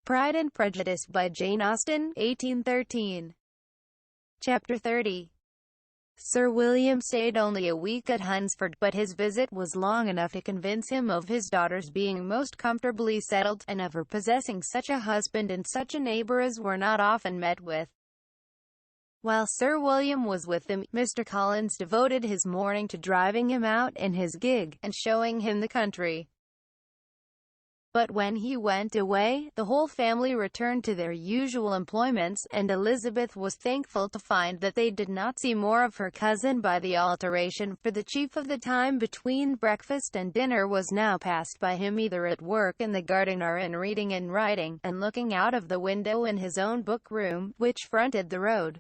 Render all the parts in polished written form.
Pride and Prejudice by Jane Austen, 1813. Chapter 30. Sir William stayed only a week at Hunsford, but his visit was long enough to convince him of his daughter's being most comfortably settled, and of her possessing such a husband and such a neighbour as were not often met with. While Sir William was with them, Mr. Collins devoted his morning to driving him out in his gig, and showing him the country. But when he went away, the whole family returned to their usual employments, and Elizabeth was thankful to find that they did not see more of her cousin by the alteration, for the chief of the time between breakfast and dinner was now passed by him either at work in the garden or in reading and writing, and looking out of the window in his own book-room, which fronted the road.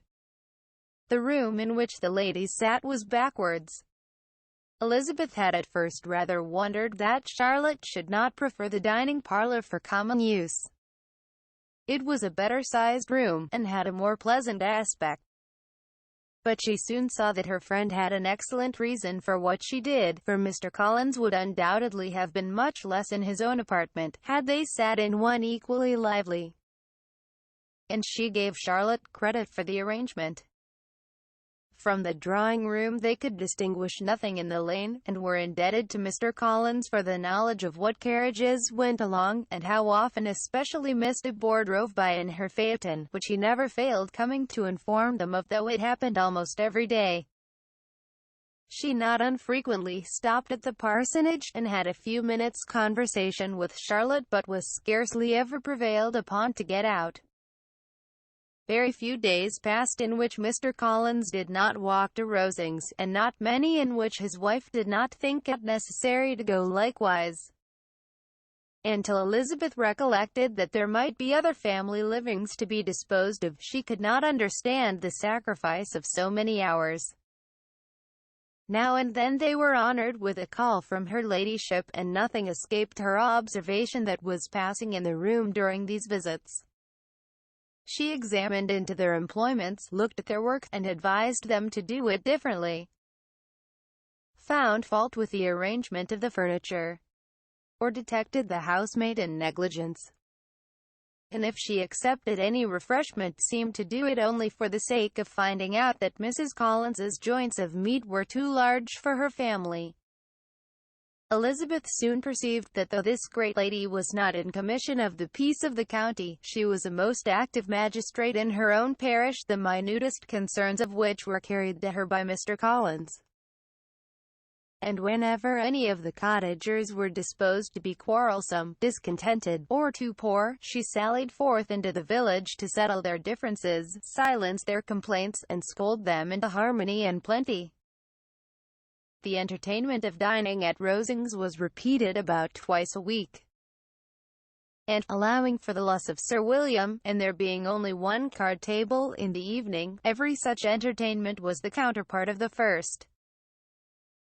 The room in which the ladies sat was backwards. Elizabeth had at first rather wondered that Charlotte should not prefer the dining parlour for common use. It was a better-sized room, and had a more pleasant aspect. But she soon saw that her friend had an excellent reason for what she did, for Mr. Collins would undoubtedly have been much less in his own apartment, had they sat in one equally lively. And she gave Charlotte credit for the arrangement. From the drawing-room they could distinguish nothing in the lane, and were indebted to Mr. Collins for the knowledge of what carriages went along, and how often especially Miss de Bourgh drove by in her phaeton, which he never failed coming to inform them of, though it happened almost every day. She not unfrequently stopped at the parsonage, and had a few minutes' conversation with Charlotte, but was scarcely ever prevailed upon to get out. Very few days passed in which Mr. Collins did not walk to Rosings, and not many in which his wife did not think it necessary to go likewise. Until Elizabeth recollected that there might be other family livings to be disposed of, she could not understand the sacrifice of so many hours. Now and then they were honoured with a call from her ladyship, and nothing escaped her observation that was passing in the room during these visits. She examined into their employments, looked at their work, and advised them to do it differently. Found fault with the arrangement of the furniture, or detected the housemaid in negligence. And if she accepted any refreshment, seemed to do it only for the sake of finding out that Mrs. Collins's joints of meat were too large for her family. Elizabeth soon perceived that though this great lady was not in commission of the peace of the county, she was a most active magistrate in her own parish, the minutest concerns of which were carried to her by Mr. Collins. And whenever any of the cottagers were disposed to be quarrelsome, discontented, or too poor, she sallied forth into the village to settle their differences, silence their complaints, and scold them into harmony and plenty. The entertainment of dining at Rosings was repeated about twice a week. And, allowing for the loss of Sir William, and there being only one card table in the evening, every such entertainment was the counterpart of the first.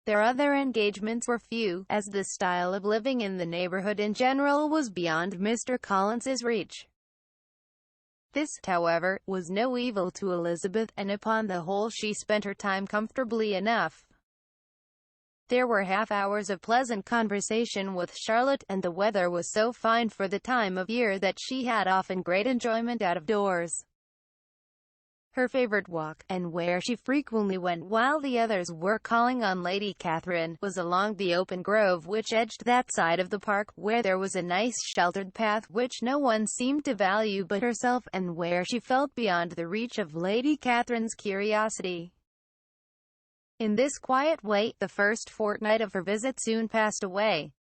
Their other engagements were few, as the style of living in the neighbourhood in general was beyond Mr. Collins's reach. This, however, was no evil to Elizabeth, and upon the whole she spent her time comfortably enough. There were half-hours of pleasant conversation with Charlotte, and the weather was so fine for the time of year that she had often great enjoyment out of doors. Her favourite walk, and where she frequently went while the others were calling on Lady Catherine, was along the open grove which edged that side of the park, where there was a nice sheltered path which no one seemed to value but herself, and where she felt beyond the reach of Lady Catherine's curiosity. In this quiet way, the first fortnight of her visit soon passed away.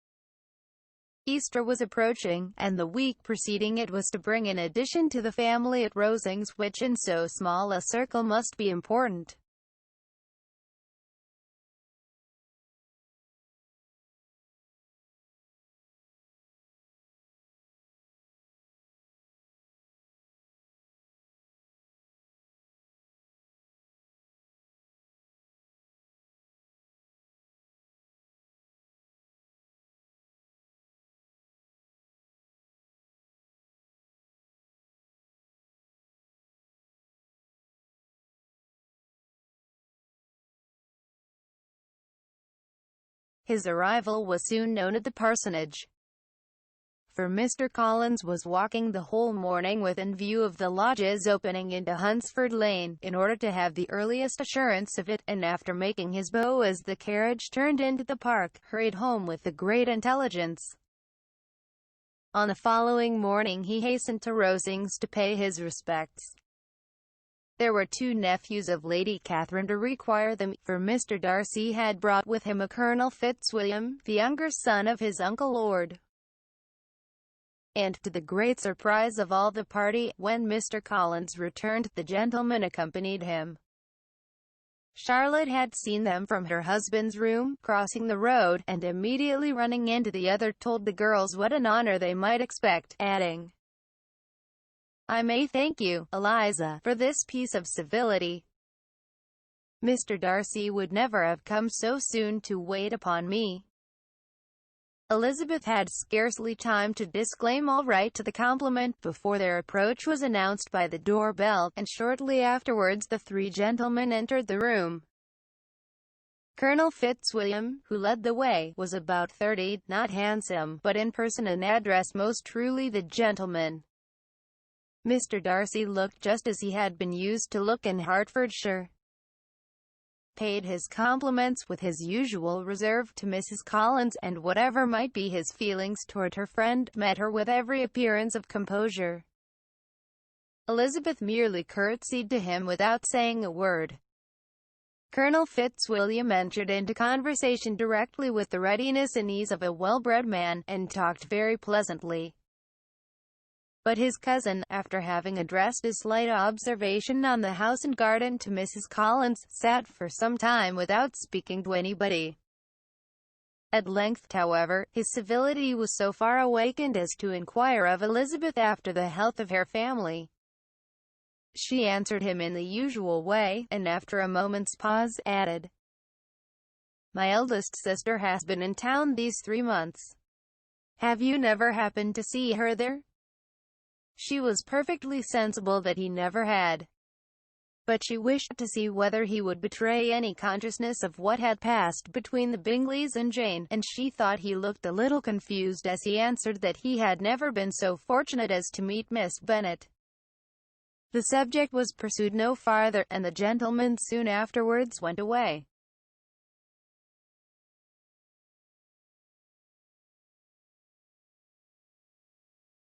Easter was approaching, and the week preceding it was to bring an addition to the family at Rosings, which in so small a circle must be important. His arrival was soon known at the parsonage. for Mr. Collins was walking the whole morning within view of the lodges opening into Hunsford Lane, in order to have the earliest assurance of it, and after making his bow as the carriage turned into the park, hurried home with the great intelligence. On the following morning he hastened to Rosings to pay his respects. There were 2 nephews of Lady Catherine to require them, for Mr. Darcy had brought with him a Colonel Fitzwilliam, the younger son of his uncle Lord. And, to the great surprise of all the party, when Mr. Collins returned, the gentleman accompanied him. Charlotte had seen them from her husband's room, crossing the road, and immediately running into the other told the girls what an honor they might expect, adding, "I may thank you, Eliza, for this piece of civility. Mr. Darcy would never have come so soon to wait upon me." Elizabeth had scarcely time to disclaim all right to the compliment, before their approach was announced by the door-bell, and shortly afterwards the 3 gentlemen entered the room. Colonel Fitzwilliam, who led the way, was about 30, not handsome, but in person and address most truly the gentleman. Mr. Darcy looked just as he had been used to look in Hertfordshire. Paid his compliments with his usual reserve to Mrs. Collins, and whatever might be his feelings toward her friend, met her with every appearance of composure. Elizabeth merely curtsied to him without saying a word. Colonel Fitzwilliam entered into conversation directly with the readiness and ease of a well-bred man, and talked very pleasantly. But his cousin, after having addressed a slight observation on the house and garden to Mrs. Collins, sat for some time without speaking to anybody. At length, however, his civility was so far awakened as to inquire of Elizabeth after the health of her family. She answered him in the usual way, and after a moment's pause, added, "My eldest sister has been in town these 3 months. Have you never happened to see her there?" She was perfectly sensible that he never had. But she wished to see whether he would betray any consciousness of what had passed between the Bingleys and Jane, and she thought he looked a little confused as he answered that he had never been so fortunate as to meet Miss Bennet. The subject was pursued no farther, and the gentlemen soon afterwards went away.